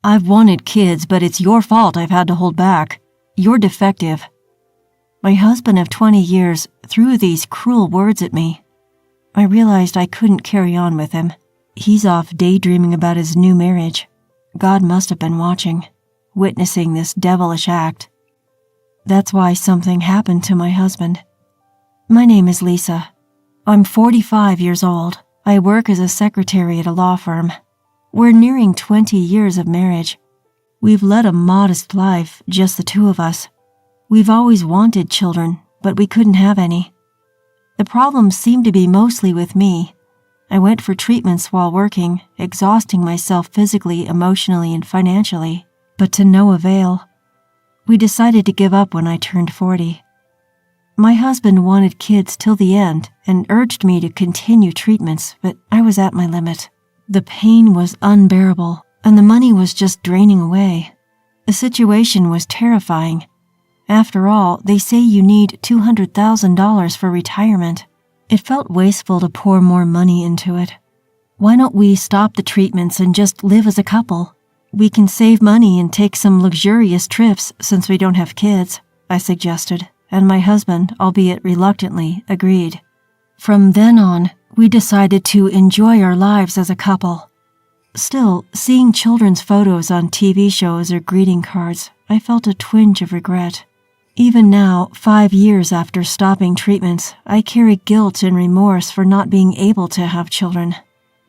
I've wanted kids, but it's your fault I've had to hold back. You're defective." My husband of 20 years threw these cruel words at me. I realized I couldn't carry on with him. He's off daydreaming about his new marriage. God must have been watching, witnessing this devilish act. That's why something happened to my husband. My name is Lisa. I'm 45 years old. I work as a secretary at a law firm. We're nearing 20 years of marriage. We've led a modest life, just the two of us. We've always wanted children, but we couldn't have any. The problem seemed to be mostly with me. I went for treatments while working, exhausting myself physically, emotionally, and financially, but to no avail. We decided to give up when I turned 40. My husband wanted kids till the end and urged me to continue treatments, but I was at my limit. The pain was unbearable, and the money was just draining away. The situation was terrifying. After all, they say you need $200,000 for retirement. It felt wasteful to pour more money into it. Why don't we stop the treatments and just live as a couple? We can save money and take some luxurious trips since we don't have kids, I suggested, and my husband, albeit reluctantly, agreed. From then on, we decided to enjoy our lives as a couple. Still, seeing children's photos on TV shows or greeting cards, I felt a twinge of regret. Even now, 5 years after stopping treatments, I carry guilt and remorse for not being able to have children.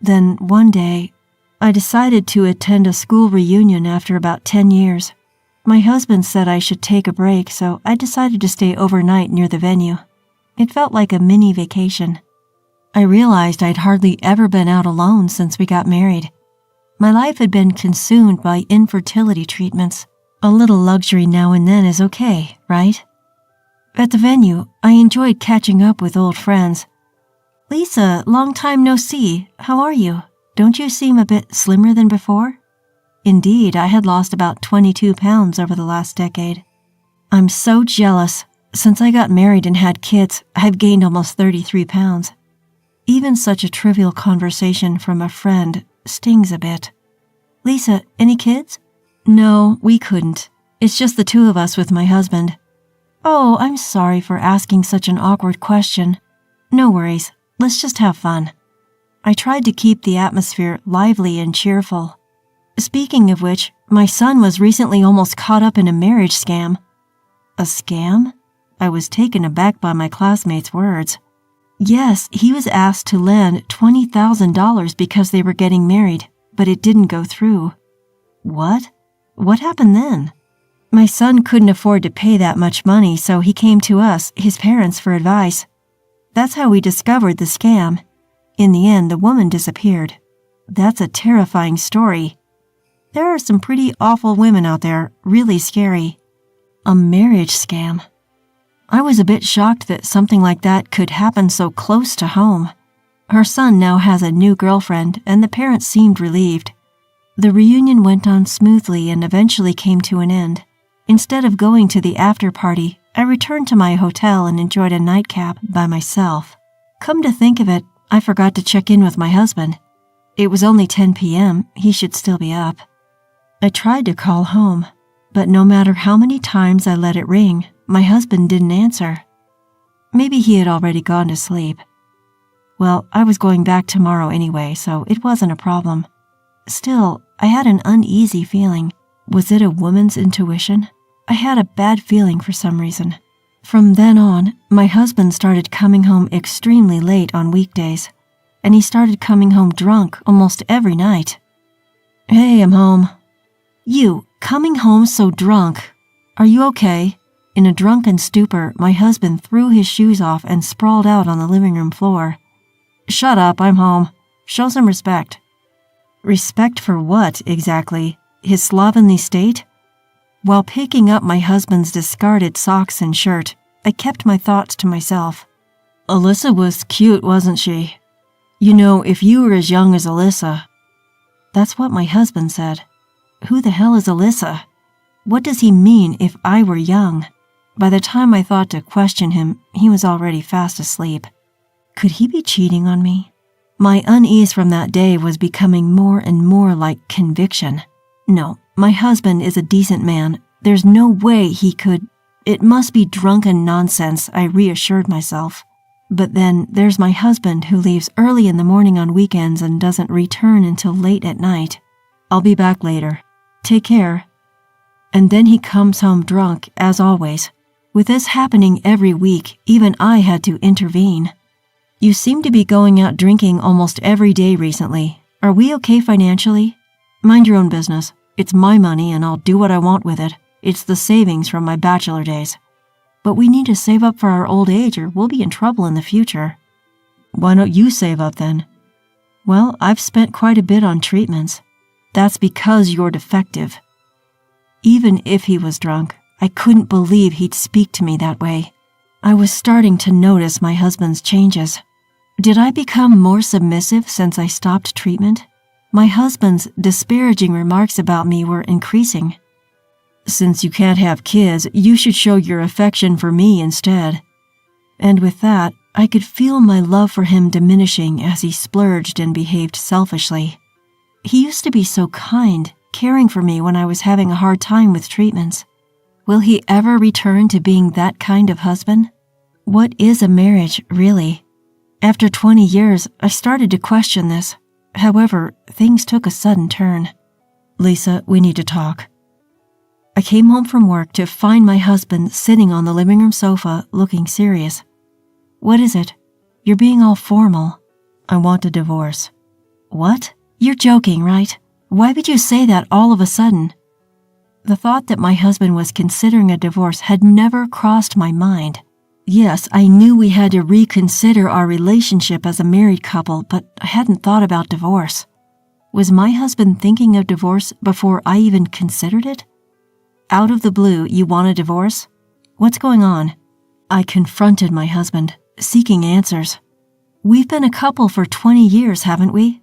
Then, one day, I decided to attend a school reunion after about 10 years. My husband said I should take a break, so I decided to stay overnight near the venue. It felt like a mini vacation. I realized I'd hardly ever been out alone since we got married. My life had been consumed by infertility treatments. A little luxury now and then is okay, right? At the venue, I enjoyed catching up with old friends. "Lisa, long time no see. How are you? Don't you seem a bit slimmer than before?" Indeed, I had lost about 22 pounds over the last decade. "I'm so jealous. Since I got married and had kids, I've gained almost 33 pounds. Even such a trivial conversation from a friend stings a bit. "Lisa, any kids?" "No, we couldn't. It's just the two of us with my husband." "Oh, I'm sorry for asking such an awkward question." "No worries. Let's just have fun." I tried to keep the atmosphere lively and cheerful. Speaking of which, my son was recently almost caught up in a marriage scam. A scam? I was taken aback by my classmates' words. Yes, he was asked to lend $20,000 because they were getting married, but it didn't go through. What? What happened then? My son couldn't afford to pay that much money, so he came to us, his parents, for advice. That's how we discovered the scam. In the end, the woman disappeared. That's a terrifying story. There are some pretty awful women out there, really scary. A marriage scam. I was a bit shocked that something like that could happen so close to home. Her son now has a new girlfriend, and the parents seemed relieved. The reunion went on smoothly and eventually came to an end. Instead of going to the after party, I returned to my hotel and enjoyed a nightcap by myself. Come to think of it, I forgot to check in with my husband. It was only 10 p.m., he should still be up. I tried to call home, but no matter how many times I let it ring, my husband didn't answer. Maybe he had already gone to sleep. Well, I was going back tomorrow anyway, so it wasn't a problem. Still, I had an uneasy feeling. Was it a woman's intuition? I had a bad feeling for some reason. From then on, my husband started coming home extremely late on weekdays, and he started coming home drunk almost every night. "Hey, I'm home." "You, coming home so drunk. Are you okay?" In a drunken stupor, my husband threw his shoes off and sprawled out on the living room floor. "Shut up, I'm home. Show some respect." Respect for what, exactly? His slovenly state? While picking up my husband's discarded socks and shirt, I kept my thoughts to myself. Alyssa was cute, wasn't she? You know, if you were as young as Alyssa. That's what my husband said. Who the hell is Alyssa? What does he mean if I were young? By the time I thought to question him, he was already fast asleep. Could he be cheating on me? My unease from that day was becoming more and more like conviction. No, my husband is a decent man. There's no way he could. It must be drunken nonsense, I reassured myself. But then there's my husband who leaves early in the morning on weekends and doesn't return until late at night. I'll be back later. Take care. And then he comes home drunk, as always. With this happening every week, even I had to intervene. You seem to be going out drinking almost every day recently. Are we okay financially? Mind your own business. It's my money and I'll do what I want with it. It's the savings from my bachelor days. But we need to save up for our old age or we'll be in trouble in the future. Why don't you save up then? Well, I've spent quite a bit on treatments. That's because you're defective. Even if he was drunk, I couldn't believe he'd speak to me that way. I was starting to notice my husband's changes. Did I become more submissive since I stopped treatment? My husband's disparaging remarks about me were increasing. Since you can't have kids, you should show your affection for me instead. And with that, I could feel my love for him diminishing as he splurged and behaved selfishly. He used to be so kind, caring for me when I was having a hard time with treatments. Will he ever return to being that kind of husband? What is a marriage, really? After 20 years, I started to question this. However, things took a sudden turn. Lisa, we need to talk. I came home from work to find my husband sitting on the living room sofa looking serious. What is it? You're being all formal. I want a divorce. What? You're joking, right? Why would you say that all of a sudden? The thought that my husband was considering a divorce had never crossed my mind. Yes, I knew we had to reconsider our relationship as a married couple, but I hadn't thought about divorce. Was my husband thinking of divorce before I even considered it? Out of the blue, you want a divorce? What's going on? I confronted my husband, seeking answers. We've been a couple for 20 years, haven't we?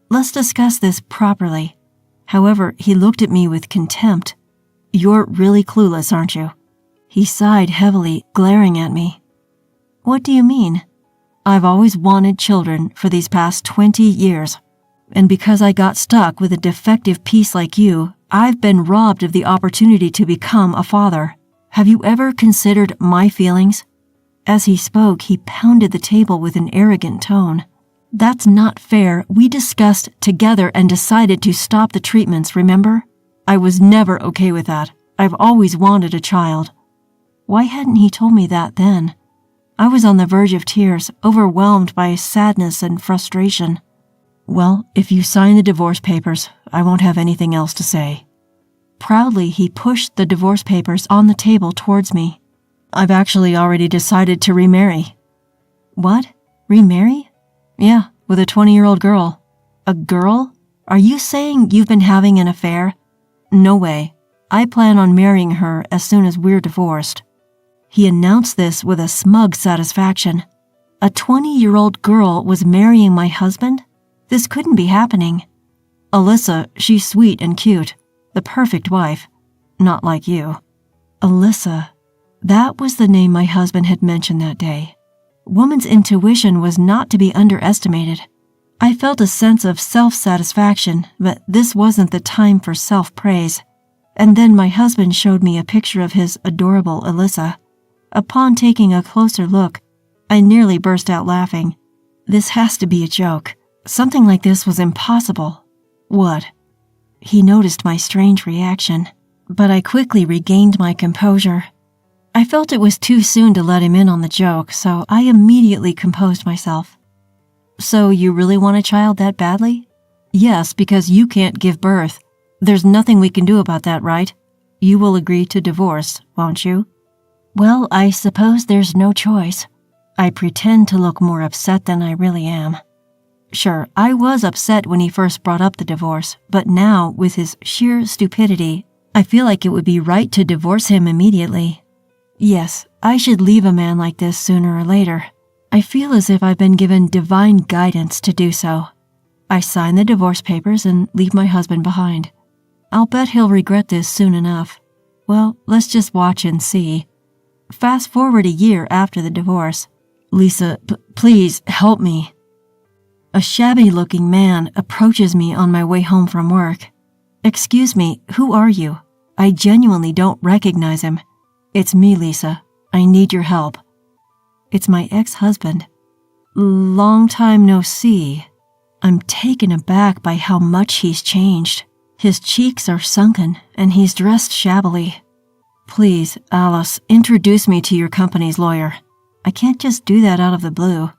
Let's discuss this properly. However, he looked at me with contempt. You're really clueless, aren't you? He sighed heavily, glaring at me. What do you mean? I've always wanted children for these past 20 years. And because I got stuck with a defective piece like you, I've been robbed of the opportunity to become a father. Have you ever considered my feelings? As he spoke, he pounded the table with an arrogant tone. That's not fair. We discussed together and decided to stop the treatments, remember? I was never okay with that. I've always wanted a child. Why hadn't he told me that then? I was on the verge of tears, overwhelmed by sadness and frustration. Well, if you sign the divorce papers, I won't have anything else to say. Proudly, he pushed the divorce papers on the table towards me. I've actually already decided to remarry. What? Remarry? Yeah, with a 20-year-old girl. A girl? Are you saying you've been having an affair? No way. I plan on marrying her as soon as we're divorced. He announced this with a smug satisfaction. A 20-year-old girl was marrying my husband? This couldn't be happening. Alyssa, she's sweet and cute. The perfect wife. Not like you. Alyssa. That was the name my husband had mentioned that day. Woman's intuition was not to be underestimated. I felt a sense of self-satisfaction, but this wasn't the time for self-praise. And then my husband showed me a picture of his adorable Alyssa. Upon taking a closer look, I nearly burst out laughing. This has to be a joke. Something like this was impossible. What? He noticed my strange reaction, but I quickly regained my composure. I felt it was too soon to let him in on the joke, so I immediately composed myself. So you really want a child that badly? Yes, because you can't give birth. There's nothing we can do about that, right? You will agree to divorce, won't you? Well, I suppose there's no choice. I pretend to look more upset than I really am. Sure, I was upset when he first brought up the divorce, but now, with his sheer stupidity, I feel like it would be right to divorce him immediately. Yes, I should leave a man like this sooner or later. I feel as if I've been given divine guidance to do so. I sign the divorce papers and leave my husband behind. I'll bet he'll regret this soon enough. Well, let's just watch and see. Fast forward a year after the divorce. Lisa, please help me. A shabby-looking man approaches me on my way home from work. Excuse me, who are you? I genuinely don't recognize him. It's me, Lisa. I need your help. It's my ex-husband. Long time no see. I'm taken aback by how much he's changed. His cheeks are sunken, and he's dressed shabbily. Please, Alice, introduce me to your company's lawyer. I can't just do that out of the blue.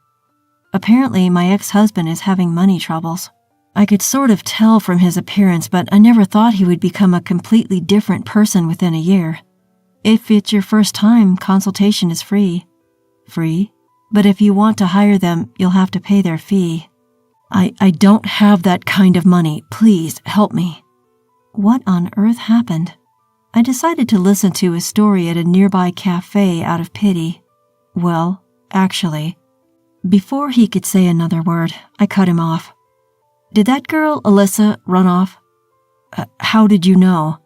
Apparently, my ex-husband is having money troubles. I could sort of tell from his appearance, but I never thought he would become a completely different person within a year. If it's your first time, consultation is free. Free? But if you want to hire them, you'll have to pay their fee. I don't have that kind of money. Please, help me. What on earth happened? I decided to listen to his story at a nearby cafe out of pity. Well, actually, before he could say another word, I cut him off. Did that girl, Alyssa, run off? How did you know?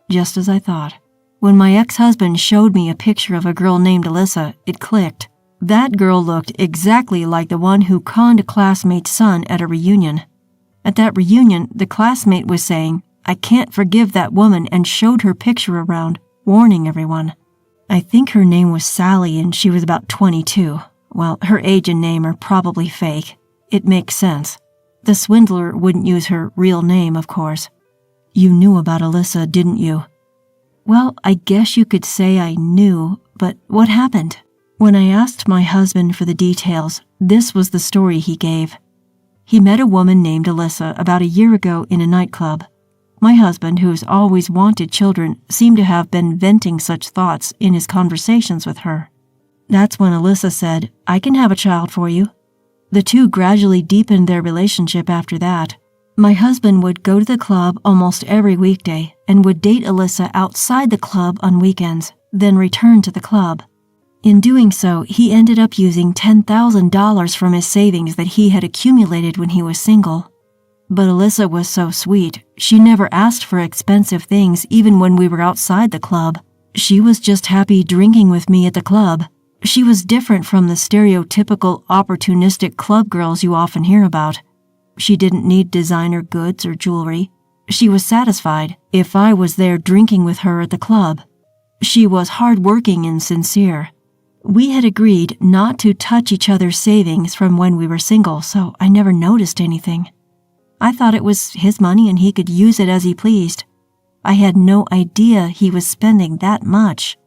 Just as I thought. When my ex-husband showed me a picture of a girl named Alyssa, it clicked. That girl looked exactly like the one who conned a classmate's son at a reunion. At that reunion, the classmate was saying, "I can't forgive that woman," and showed her picture around, warning everyone. I think her name was Sally and she was about 22. Well, her age and name are probably fake. It makes sense. The swindler wouldn't use her real name, of course. You knew about Alyssa, didn't you? Well, I guess you could say I knew, but what happened? When I asked my husband for the details, this was the story he gave. He met a woman named Alyssa about a year ago in a nightclub. My husband, who has always wanted children, seemed to have been venting such thoughts in his conversations with her. That's when Alyssa said, "I can have a child for you." The two gradually deepened their relationship after that. My husband would go to the club almost every weekday and would date Alyssa outside the club on weekends, then return to the club. In doing so, he ended up using $10,000 from his savings that he had accumulated when he was single. But Alyssa was so sweet. She never asked for expensive things even when we were outside the club. She was just happy drinking with me at the club. She was different from the stereotypical opportunistic club girls you often hear about. She didn't need designer goods or jewelry. She was satisfied if I was there drinking with her at the club. She was hardworking and sincere. We had agreed not to touch each other's savings from when we were single, so I never noticed anything. I thought it was his money and he could use it as he pleased. I had no idea he was spending that much.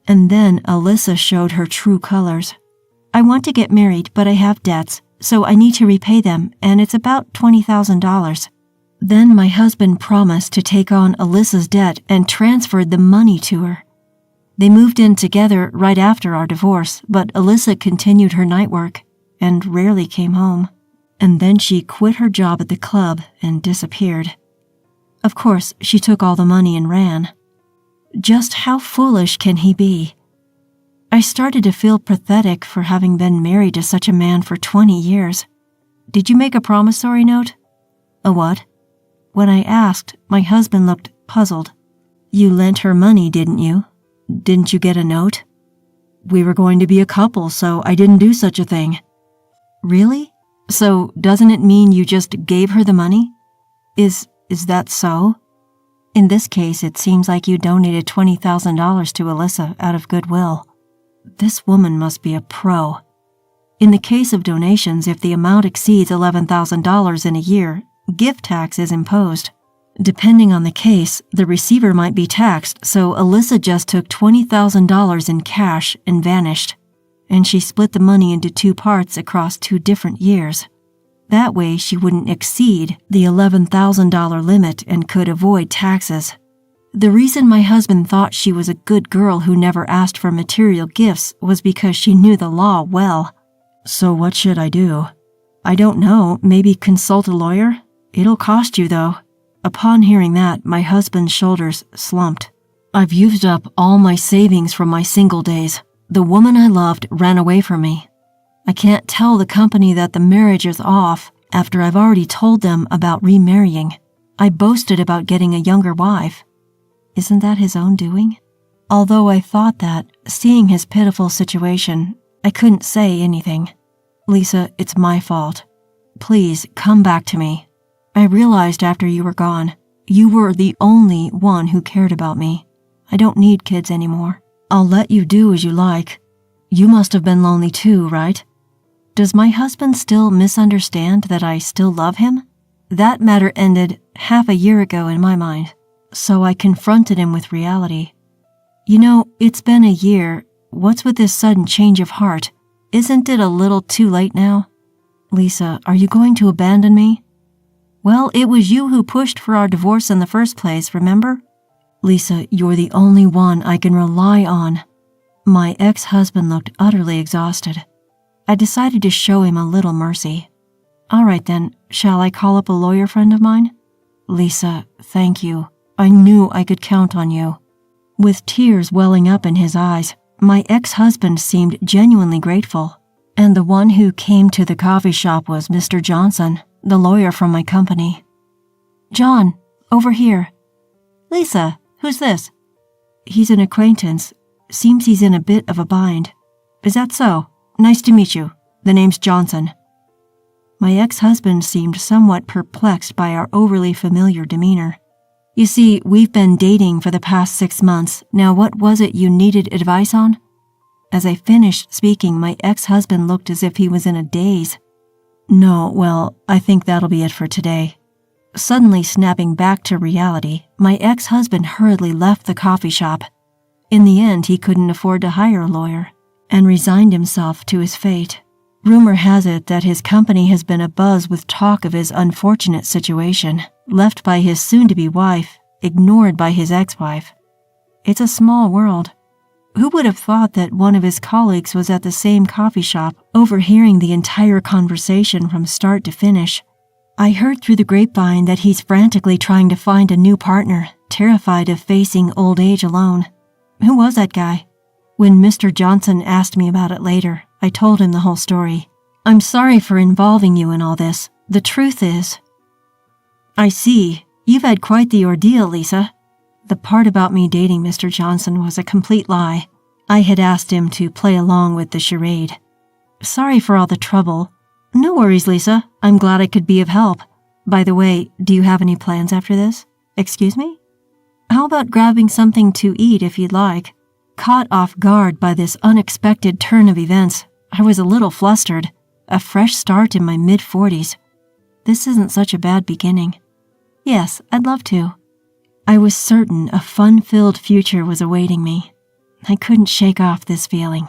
And then Alyssa showed her true colors. "I want to get married, but I have debts, so I need to repay them, and it's about $20,000. Then my husband promised to take on Alyssa's debt and transferred the money to her. They moved in together right after our divorce, but Alyssa continued her night work and rarely came home. And then she quit her job at the club and disappeared. Of course, she took all the money and ran. Just how foolish can he be? I started to feel pathetic for having been married to such a man for 20 years. "Did you make a promissory note?" "A what?" When I asked, my husband looked puzzled. "You lent her money, didn't you? Didn't you get a note?" "We were going to be a couple, so I didn't do such a thing." "Really? So doesn't it mean you just gave her the money? Is that so?" "In this case, it seems like you donated $20,000 to Alyssa out of goodwill. This woman must be a pro. In the case of donations, if the amount exceeds $11,000 in a year, gift tax is imposed. Depending on the case, the receiver might be taxed, so Alyssa just took $20,000 in cash and vanished. And she split the money into 2 parts across 2 different years. That way she wouldn't exceed the $11,000 limit and could avoid taxes. The reason my husband thought she was a good girl who never asked for material gifts was because she knew the law well. So what should I do? I don't know, maybe consult a lawyer? It'll cost you though. Upon hearing that, my husband's shoulders slumped. I've used up all my savings from my single days. The woman I loved ran away from me. I can't tell the company that the marriage is off after I've already told them about remarrying. I boasted about getting a younger wife. Isn't that his own doing? Although I thought that, seeing his pitiful situation, I couldn't say anything. "Lisa, it's my fault. Please, come back to me. I realized after you were gone, You were the only one who cared about me. I don't need kids anymore. I'll let you do as you like. You must have been lonely too, right? Does my husband still misunderstand that I still love him? That matter ended half a year ago in my mind, so I confronted him with reality. You know, it's been a year. What's with this sudden change of heart? Isn't it a little too late now? Lisa, are you going to abandon me? Well, it was you who pushed for our divorce in the first place, remember? Lisa, you're the only one I can rely on. My ex-husband looked utterly exhausted. I decided to show him a little mercy. All right then, shall I call up a lawyer friend of mine? Lisa, thank you. I knew I could count on you. With tears welling up in his eyes, my ex-husband seemed genuinely grateful. And the one who came to the coffee shop was Mr. Johnson, the lawyer from my company. John, over here. Lisa, who's this? He's an acquaintance. Seems he's in a bit of a bind. Is that so? Nice to meet you. The name's Johnson. My ex-husband seemed somewhat perplexed by our overly familiar demeanor. You see, we've been dating for the past 6 months. Now what was it you needed advice on? As I finished speaking, my ex-husband looked as if he was in a daze. No, well, I think that'll be it for today. Suddenly snapping back to reality, my ex-husband hurriedly left the coffee shop. In the end, he couldn't afford to hire a lawyer, and resigned himself to his fate. Rumor has it that his company has been abuzz with talk of his unfortunate situation, left by his soon-to-be wife, ignored by his ex-wife. It's a small world. Who would have thought that one of his colleagues was at the same coffee shop, overhearing the entire conversation from start to finish? I heard through the grapevine that he's frantically trying to find a new partner, terrified of facing old age alone. Who was that guy? When Mr. Johnson asked me about it later, I told him the whole story. I'm sorry for involving you in all this. The truth is... I see. You've had quite the ordeal, Lisa. The part about me dating Mr. Johnson was a complete lie. I had asked him to play along with the charade. Sorry for all the trouble. No worries, Lisa. I'm glad I could be of help. By the way, do you have any plans after this? Excuse me? How about grabbing something to eat if you'd like? Caught off guard by this unexpected turn of events, I was a little flustered. A fresh start in my mid-40s. This isn't such a bad beginning. Yes, I'd love to. I was certain a fun-filled future was awaiting me. I couldn't shake off this feeling.